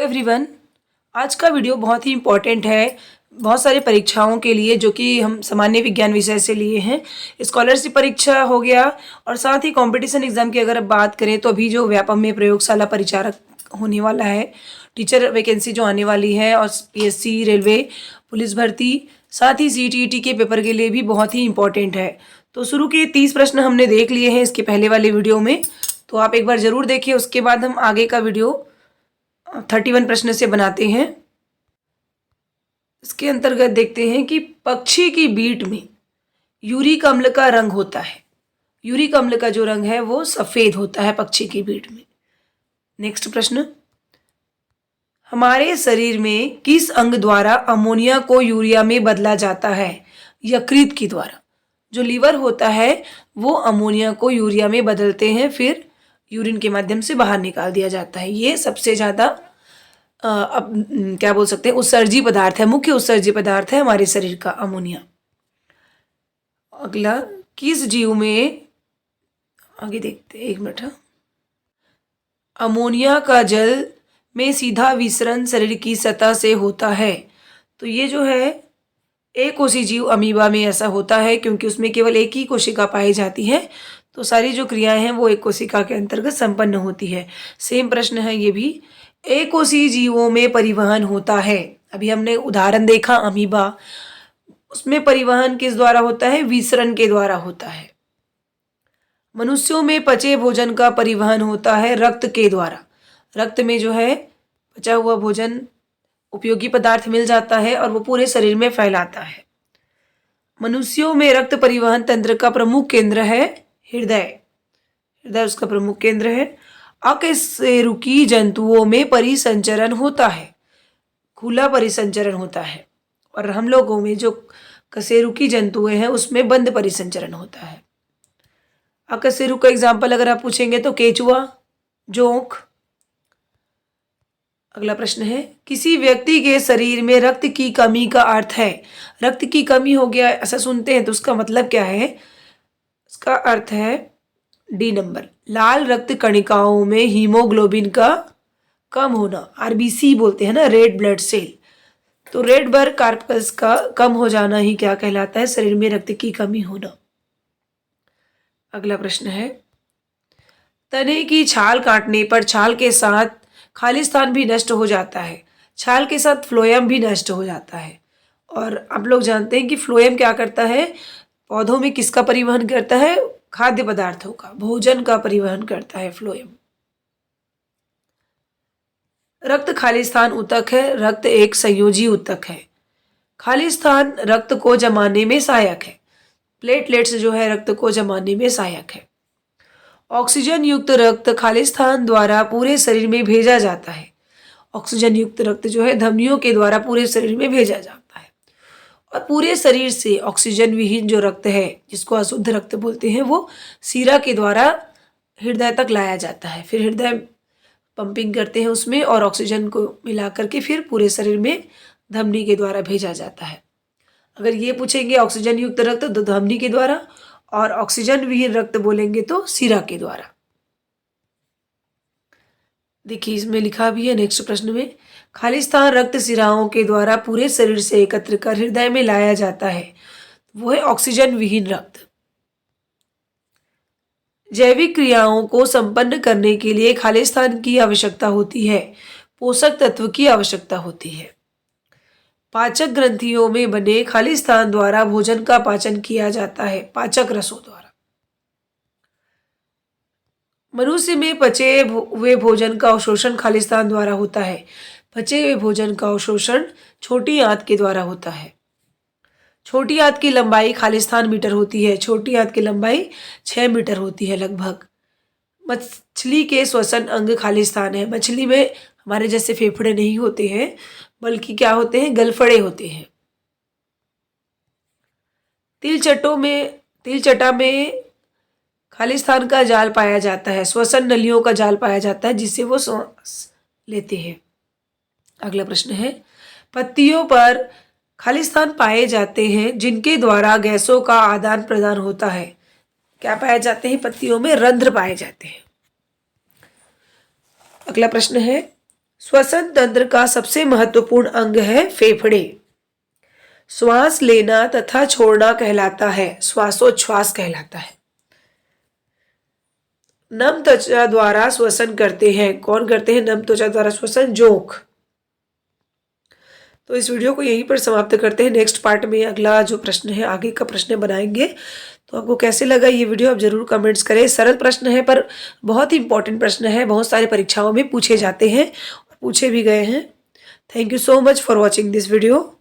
Everyone, आज का video बहुत ही इम्पोर्टेंट है बहुत सारी परीक्षाओं के लिए जो कि हम सामान्य विज्ञान विषय से लिए हैं। स्कॉलरशिप परीक्षा हो गया और साथ ही कंपटीशन एग्जाम की अगर अब बात करें तो अभी जो व्यापम में प्रयोगशाला परिचारक होने वाला है, टीचर वैकेंसी जो आने वाली है और पीएससी, रेलवे, पुलिस भर्ती, साथ ही सीटीईटी के पेपर के लिए भी बहुत ही इम्पोर्टेंट है। तो शुरू के 30 प्रश्न हमने देख लिए हैं इसके पहले वाले वीडियो में, तो आप एक बार ज़रूर देखिए। उसके बाद हम आगे का वीडियो 31 प्रश्न से बनाते हैं। इसके अंतर्गत देखते हैं कि पक्षी की बीट में यूरिक अम्ल का रंग होता है। यूरिक अम्ल का जो रंग है वो सफ़ेद होता है पक्षी की बीट में। नेक्स्ट प्रश्न, हमारे शरीर में किस अंग द्वारा अमोनिया को यूरिया में बदला जाता है? यकृत के द्वारा। जो लीवर होता है वो अमोनिया को यूरिया में बदलते हैं, फिर यूरिन के माध्यम से बाहर निकाल दिया जाता है। ये सबसे ज़्यादा अब क्या बोल सकते हैं, उत्सर्जी पदार्थ है, मुख्य उत्सर्जी पदार्थ है हमारे शरीर का अमोनिया। अगला, किस जीव में, आगे देखते हैं, एक मिनट। अमोनिया का जल में सीधा विसरण शरीर की सतह से होता है। तो ये जो है एक कोशिकीय जीव अमीबा में ऐसा होता है क्योंकि उसमें केवल एक ही कोशिका पाई जाती है, तो सारी जो क्रियाएं हैं वो एक कोशिका के अंतर्गत संपन्न होती है। सेम प्रश्न है ये भी, एक कोशिकीय जीवों में परिवहन होता है। अभी हमने उदाहरण देखा अमीबा, उसमें परिवहन किस द्वारा होता है? विसरण के द्वारा होता है। मनुष्यों में पचे भोजन का परिवहन होता है रक्त के द्वारा। रक्त में जो है पचा हुआ भोजन, उपयोगी पदार्थ मिल जाता है और वो पूरे शरीर में फैलाता है। मनुष्यों में रक्त परिवहन तंत्र का प्रमुख केंद्र है हृदय। हृदय उसका प्रमुख केंद्र है। अकशेरुकी जंतुओं में परिसंचरण होता है, खुला परिसंचरण होता है, और हम लोगों में जो कशेरुकी जंतुएं हैं उसमें बंद परिसंचरण होता है। अकशेरुक का एग्जाम्पल अगर आप पूछेंगे तो केचुआ, जोंक। अगला प्रश्न है, किसी व्यक्ति के शरीर में रक्त की कमी का अर्थ है। रक्त की कमी हो गया ऐसा सुनते हैं तो उसका मतलब क्या है? इसका अर्थ है डी नंबर, लाल रक्त कणिकाओं में हीमोग्लोबिन का कम होना, आरबीसी बोलते हैं ना, रेड ब्लड सेल। तो रेड ब्लड कार्पस का कम हो जाना ही क्या कहलाता है? शरीर में रक्त की कमी होना। अगला प्रश्न है, तने की छाल काटने पर छाल के साथ खालिस्तान भी नष्ट हो जाता है, छाल के साथ फ्लोएम भी नष्ट हो जाता है। और आप लोग जानते हैं कि फ्लोएम क्या करता है? पौधों में किसका परिवहन करता है? खाद्य पदार्थों का, भोजन का परिवहन करता है फ्लोएम। रक्त खालिस्तान ऊतक है, रक्त एक संयोजी ऊतक है। खालिस्तान रक्त को जमाने में सहायक है, प्लेटलेट्स जो है रक्त को जमाने में सहायक है। ऑक्सीजन युक्त रक्त खालिस्तान द्वारा पूरे शरीर में भेजा जाता है। ऑक्सीजन युक्त रक्त जो है धमनियों के द्वारा पूरे शरीर में भेजा जाता है, और पूरे शरीर से ऑक्सीजन विहीन जो रक्त है जिसको अशुद्ध रक्त बोलते हैं वो सीरा के द्वारा हृदय तक लाया जाता है। फिर हृदय पंपिंग करते हैं उसमें और ऑक्सीजन को मिला करके फिर पूरे शरीर में धमनी के द्वारा भेजा जाता है। अगर ये पूछेंगे ऑक्सीजन युक्त रक्त तो धमनी के द्वारा, और ऑक्सीजन विहीन रक्त बोलेंगे तो सीरा के द्वारा। देखिए इसमें लिखा भी है नेक्स्ट प्रश्न में, खालिस्तान रक्त सिराओं के द्वारा पूरे शरीर से एकत्र कर हृदय में लाया जाता है, वो है ऑक्सीजन विहीन रक्त। जैविक क्रियाओं को संपन्न करने के लिए खालिस्तान की आवश्यकता होती है, पोषक तत्व की आवश्यकता होती है। पाचक ग्रंथियों में बने खालिस्तान द्वारा भोजन का पाचन किया जाता है, पाचक रसों द्वारा। मनुष्य में पचे हुए भोजन का अवशोषण खालिस्तान द्वारा होता है। पचे हुए भोजन का अवशोषण छोटी आंत के द्वारा होता है। छोटी आंत की लंबाई खालिस्तान मीटर होती है। छोटी आंत की लंबाई 6 मीटर होती है लगभग। मछली के श्वसन अंग खालिस्तान है। मछली में हमारे जैसे फेफड़े नहीं होते हैं, बल्कि क्या होते हैं? गलफड़े होते हैं। तिलचटा में खालिस्तान का जाल पाया जाता है, श्वसन नलियों का जाल पाया जाता है जिससे वो सांस लेते हैं। अगला प्रश्न है, पत्तियों पर खालिस्तान पाए जाते हैं जिनके द्वारा गैसों का आदान प्रदान होता है। क्या पाए जाते हैं? पत्तियों में रंध्र पाए जाते हैं। अगला प्रश्न है, श्वसन तंत्र का सबसे महत्वपूर्ण अंग है फेफड़े। श्वास लेना तथा छोड़ना कहलाता है श्वासोच्छ्वास कहलाता है। नम त्वचा द्वारा श्वसन करते हैं, कौन करते हैं नम त्वचा द्वारा श्वसन? जोंक। तो इस वीडियो को यहीं पर समाप्त करते हैं। नेक्स्ट पार्ट में अगला जो प्रश्न है, आगे का प्रश्न बनाएंगे। तो आपको कैसे लगा ये वीडियो आप जरूर कमेंट्स करें। सरल प्रश्न है पर बहुत ही इंपॉर्टेंट प्रश्न है, बहुत सारी परीक्षाओं में पूछे जाते हैं और पूछे भी गए हैं। Thank you so much for watching this video.